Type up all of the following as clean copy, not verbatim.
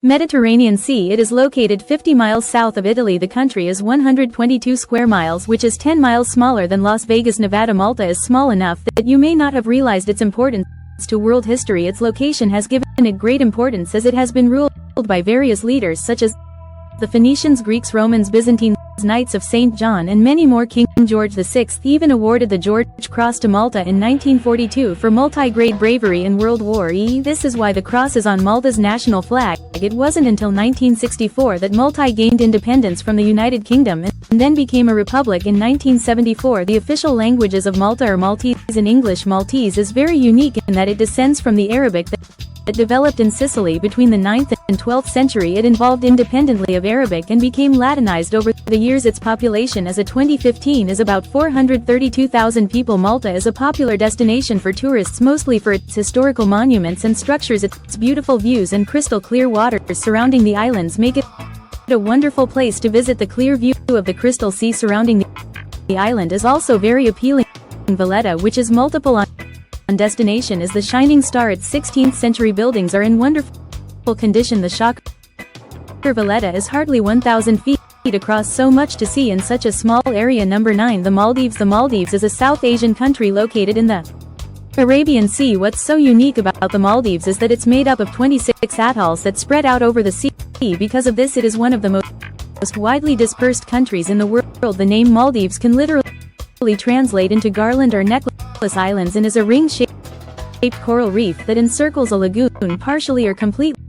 Mediterranean Sea. It is located 50 miles south of Italy. The country is 122 square miles, which is 10 miles smaller than Las Vegas, Nevada. Malta is small enough that you may not have realized its importance to world history. Its location has given it great importance as it has been ruled by various leaders such as the Phoenicians, Greeks, Romans, Byzantines, Knights of St. John, and many more. King George VI even awarded the George Cross to Malta in 1942 for multi-grade bravery in World War I. This is why the cross is on Malta's national flag. It wasn't until 1964 that Malta gained independence from the United Kingdom and then became a republic in 1974. The official languages of Malta are Maltese and English. Maltese is very unique in that it descends from the Arabic that developed in Sicily between the 9th and 12th century. It evolved independently of Arabic and became Latinized over the years. Its population as of 2015 is about 432,000 people. Malta is a popular destination for tourists, mostly for its historical monuments and structures. Its beautiful views and crystal clear waters surrounding the islands make it a wonderful place to visit. The clear view of the crystal sea surrounding the island is also very appealing. Valletta, which is multiple on destination, is the shining star. Its 16th century buildings are in wonderful condition. The shocker Valletta is hardly 1,000 feet across, so much to see in such a small area. Number 9. The Maldives. The Maldives is a South Asian country located in the Arabian Sea. What's so unique about the Maldives is that it's made up of 26 atolls that spread out over the sea. Because of this, it is one of the most widely dispersed countries in the world. The name Maldives can literally translate into garland or necklace islands and is a ring-shaped coral reef that encircles a lagoon partially or completely.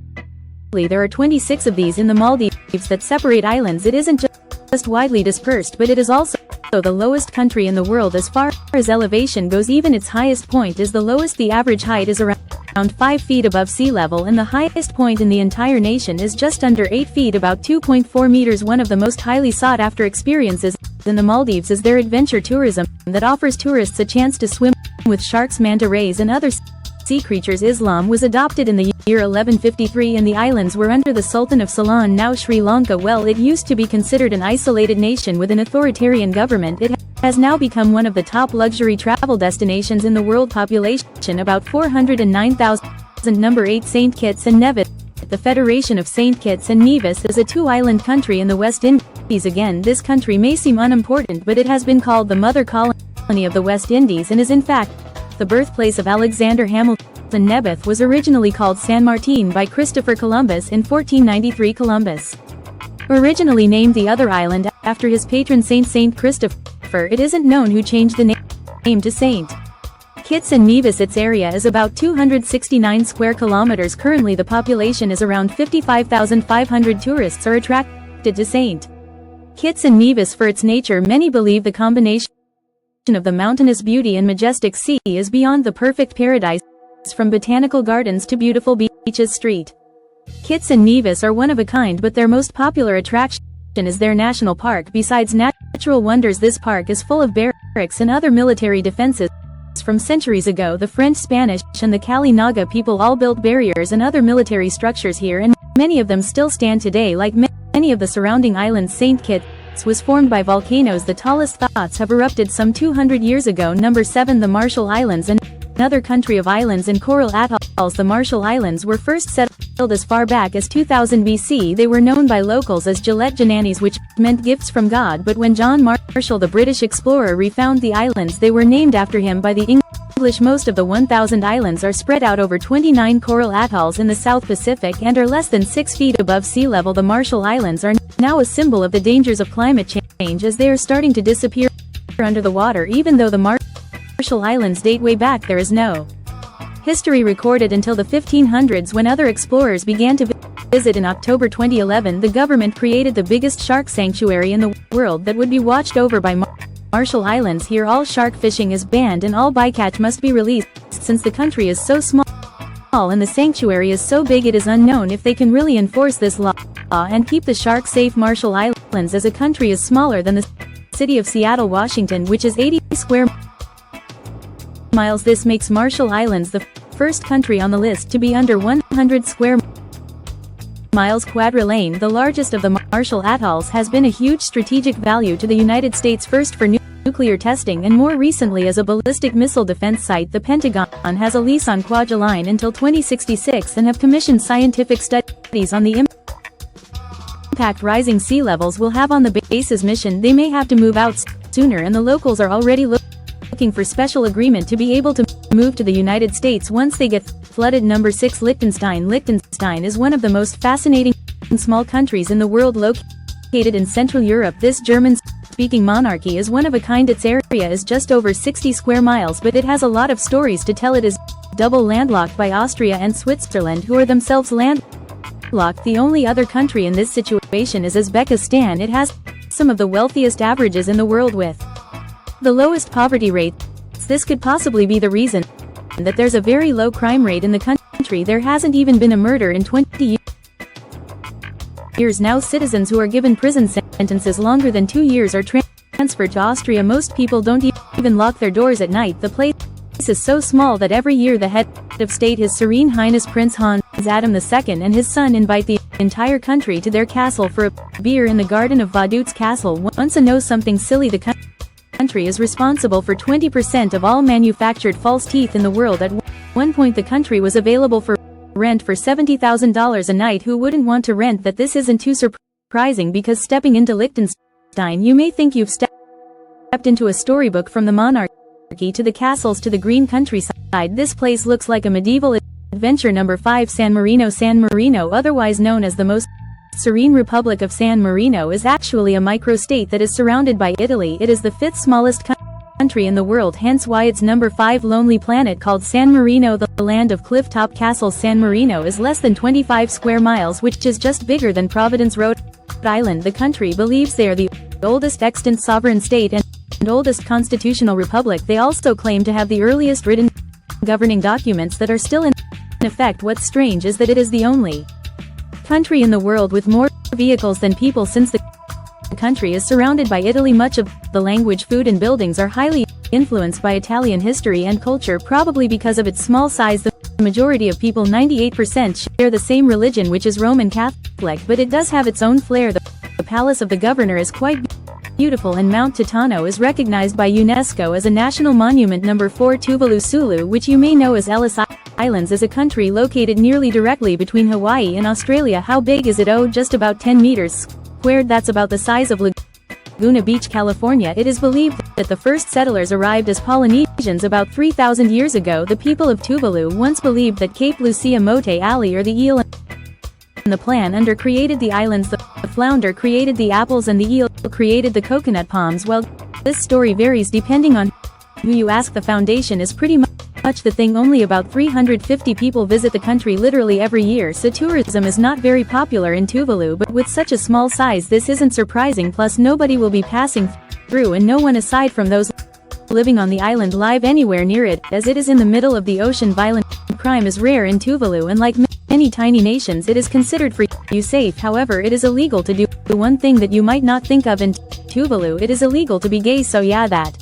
There are 26 of these in the Maldives that separate islands. It isn't just widely dispersed, but it is also the lowest country in the world as far as elevation goes. Even its highest point is the lowest. The average height is around 5 feet above sea level, and the highest point in the entire nation is just under 8 feet, about 2.4 meters. One of the most highly sought after experiences in the Maldives is their adventure tourism that offers tourists a chance to swim with sharks, manta rays, and other sea creatures. Islam was adopted in the year 1153 and the islands were under the Sultan of Ceylon, now Sri Lanka. Well, it used to be considered an isolated nation with an authoritarian government. It has now become one of the top luxury travel destinations in the world. Population about 409,000. Number 8. St. Kitts and Nevis. The Federation of St. Kitts and Nevis is a two-island country in the West Indies. Again, this country may seem unimportant, but it has been called the mother colony of the West Indies and is in fact the birthplace of Alexander Hamilton. Nevis was originally called San Martin by Christopher Columbus in 1493. Columbus originally named the other island after his patron Saint Christopher. It isn't known who changed the name to St. Kitts and Nevis. Its area is about 269 square kilometers. Currently the population is around 55,500. Tourists are attracted to St. Kitts and Nevis for its nature. Many believe the combination of the mountainous beauty and majestic sea is beyond the perfect paradise. From botanical gardens to beautiful beaches. St. Kitts and Nevis are one of a kind, but their most popular attraction is their national park. Besides natural wonders, this park is full of barracks and other military defenses. From centuries ago, the French, Spanish, and the Kali Naga people all built barriers and other military structures here, and many of them still stand today. Like many of the surrounding islands, St. Kitts was formed by volcanoes. The tallest have erupted some 200 years ago. Number 7. The Marshall Islands. Another country of islands and coral atolls. The Marshall Islands were first settled as far back as 2000 BC. They were known by locals as Gillette Jananis, which meant gifts from God, but when John Marshall, the British explorer, refound the islands, they were named after him by the English. Most of the 1,000 islands are spread out over 29 coral atolls in the South Pacific and are less than 6 feet above sea level. The Marshall Islands are now a symbol of the dangers of climate change as they are starting to disappear under the water. Even though the Marshall Islands date way back, there is no history recorded until the 1500s when other explorers began to visit. In October 2011, the government created the biggest shark sanctuary in the world that would be watched over by Marshall Islands. Here all shark fishing is banned and all bycatch must be released. Since the country is so small and the sanctuary is so big, it is unknown if they can really enforce this law and keep the sharks safe. Marshall Islands as a country is smaller than the city of Seattle, Washington, which is 80 square miles. This makes Marshall Islands the first country on the list to be under 100 square miles. Quadrilane, the largest of the Marshall Atolls, has been a huge strategic value to the United States, first for nuclear testing and more recently as a ballistic missile defense site. The Pentagon has a lease on Kwajalein until 2066 and have commissioned scientific studies on the impact rising sea levels will have on the base's mission. They may have to move out sooner, and the locals are already looking for special agreement to be able to move to the United States once they get flooded. Number 6. Liechtenstein. Liechtenstein is one of the most fascinating small countries in the world, located in Central Europe. This German-speaking monarchy is one of a kind. Its area is just over 60 square miles, but it has a lot of stories to tell. It is double landlocked by Austria and Switzerland, who are themselves landlocked. The only other country in this situation is Uzbekistan. It has some of the wealthiest averages in the world with the lowest poverty rates. This could possibly be the reason that there's a very low crime rate in the country. There hasn't even been a murder in 20 years now. Citizens who are given prison sentences longer than 2 years are transferred to Austria. Most people don't even lock their doors at night. The place is so small that every year the head of state, His Serene Highness Prince Hans Adam II, and his son invite the entire country to their castle for a beer in the garden of Vaduz Castle. Once a know something silly, the country is responsible for 20% of all manufactured false teeth in the world. At one point the country was available for rent for $70,000 a night. Who wouldn't want to rent that? This isn't too surprising, because stepping into Liechtenstein you may think you've stepped into a storybook. From the monarchy to the castles to the green countryside, this place looks like a medieval adventure. Number 5. San Marino. San Marino, otherwise known as the most serene Republic of San Marino, is actually a microstate that is surrounded by Italy. It is the 5th smallest country in the world, hence why it's number 5 lonely planet called San Marino, the land of cliff-top castles. San Marino is less than 25 square miles, which is just bigger than Providence, Rhode Island. The country believes they are the oldest extant sovereign state and oldest constitutional republic. They also claim to have the earliest written governing documents that are still in effect. What's strange is that it is the only country in the world with more vehicles than people, since the country is surrounded by Italy. Much of the language, food and buildings are highly influenced by Italian history and culture, probably because of its small size. The majority of people, 98%, share the same religion, which is Roman Catholic, but it does have its own flair. The palace of the governor is quite beautiful, and Mount Titano is recognized by UNESCO as a national monument. Number 4. Tuvalu. Sulu, which you may know as Ellis Islands, is a country located nearly directly between Hawaii and Australia. How big is it? Oh, just about 10 meters squared. That's about the size of Laguna Beach, California. It is believed that the first settlers arrived as Polynesians about 3,000 years ago. The people of Tuvalu once believed that Cape Lucia, Mote Ali, or the eel and the plan under created the islands, the flounder created the apples, and the eel created the coconut palms. Well, this story varies depending on who you ask. The foundation is pretty much the thing. Only about 350 people visit the country literally every year, so tourism is not very popular in Tuvalu, but with such a small size this isn't surprising. Plus nobody will be passing through, and no one aside from those living on the island live anywhere near it, as it is in the middle of the ocean. Violent crime is rare in Tuvalu, and like many tiny nations it is considered for you safe. However, it is illegal to do the one thing that you might not think of in Tuvalu. It is illegal to be gay, so yeah, that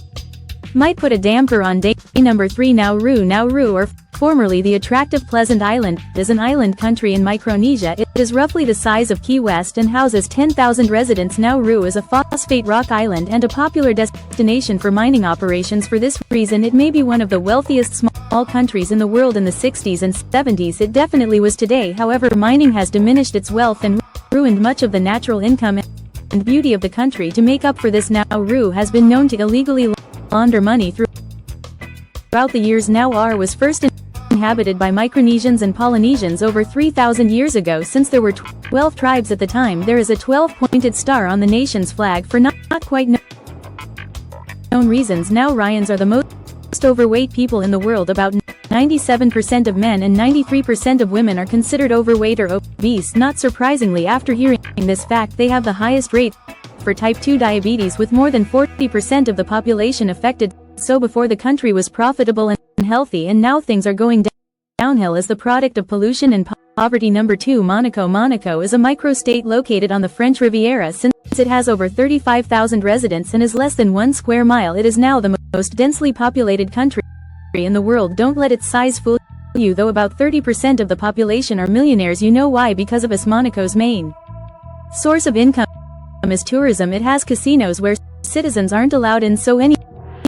might put a damper on day. Number 3. Nauru. Nauru, or formerly the attractive Pleasant Island, is an island country in Micronesia. It is roughly the size of Key West and houses 10,000 residents. Nauru is a phosphate rock island and a popular destination for mining operations. For this reason it may be one of the wealthiest small countries in the world. In the 60s and 70s it definitely was. Today, however, mining has diminished its wealth and ruined much of the natural income and beauty of the country. To make up for this, Nauru has been known to illegally launder money throughout the years. Nauru was first inhabited by Micronesians and Polynesians over 3,000 years ago. Since there were 12 tribes at the time, there is a 12-pointed star on the nation's flag for not quite known reasons. Naurians are the most overweight people in the world. About 97% of men and 93% of women are considered overweight or obese. Not surprisingly, after hearing this fact, they have the highest rate for type 2 diabetes, with more than 40% of the population affected. So before the country was profitable and healthy, and now things are going downhill as the product of pollution and poverty. Number 2. Monaco. Monaco is a microstate located on the French Riviera. Since it has over 35,000 residents and is less than 1 square mile, it is now the most densely populated country in the world. Don't let its size fool you, though about 30% of the population are millionaires. You know why? Because of its Monaco's main source of income is tourism. It has casinos where citizens aren't allowed in, so any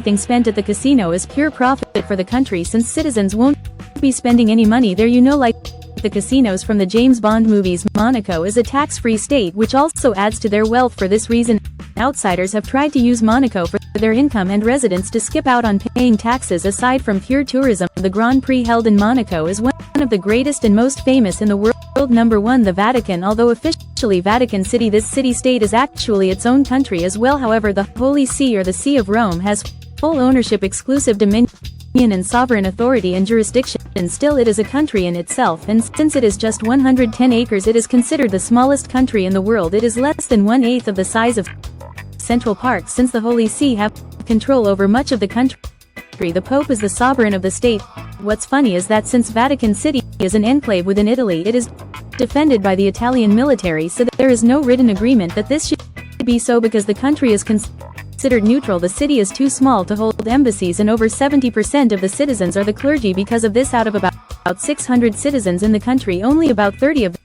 everything spent at the casino is pure profit for the country, since citizens won't be spending any money there. Like the casinos from the James Bond movies, Monaco is a tax-free state, which also adds to their wealth. For this reason, outsiders have tried to use Monaco for their income, and residents to skip out on paying taxes. Aside from pure tourism, the Grand Prix held in Monaco is one of the greatest and most famous in the world. Number 1, the Vatican. Although officially Vatican City, this city-state is actually its own country as well. However, the Holy See, or the See of Rome, has full ownership, exclusive dominion, and sovereign authority and jurisdiction. Still, it is a country in itself, and since it is just 110 acres, it is considered the smallest country in the world. It is less than 1/8 of the size of Central Park. Since the Holy See have control over much of the country, the Pope is the sovereign of the state. What's funny is that since Vatican City is an enclave within Italy, it is defended by the Italian military, so that there is no written agreement that this should be so, because the country is considered neutral. The city is too small to hold embassies, and over 70% of the citizens are the clergy. Because of this, out of about 600 citizens in the country, only about 30 of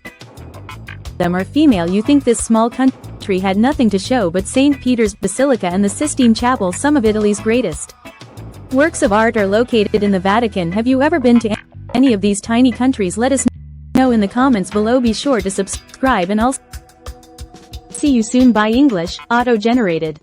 them are female. You think this small country had nothing to show but St. Peter's Basilica and the Sistine Chapel, some of Italy's greatest works of art, are located in the Vatican. Have you ever been to any of these tiny countries? Let us know in the comments below. Be sure to subscribe, and I'll see you soon. Bye. English, auto-generated.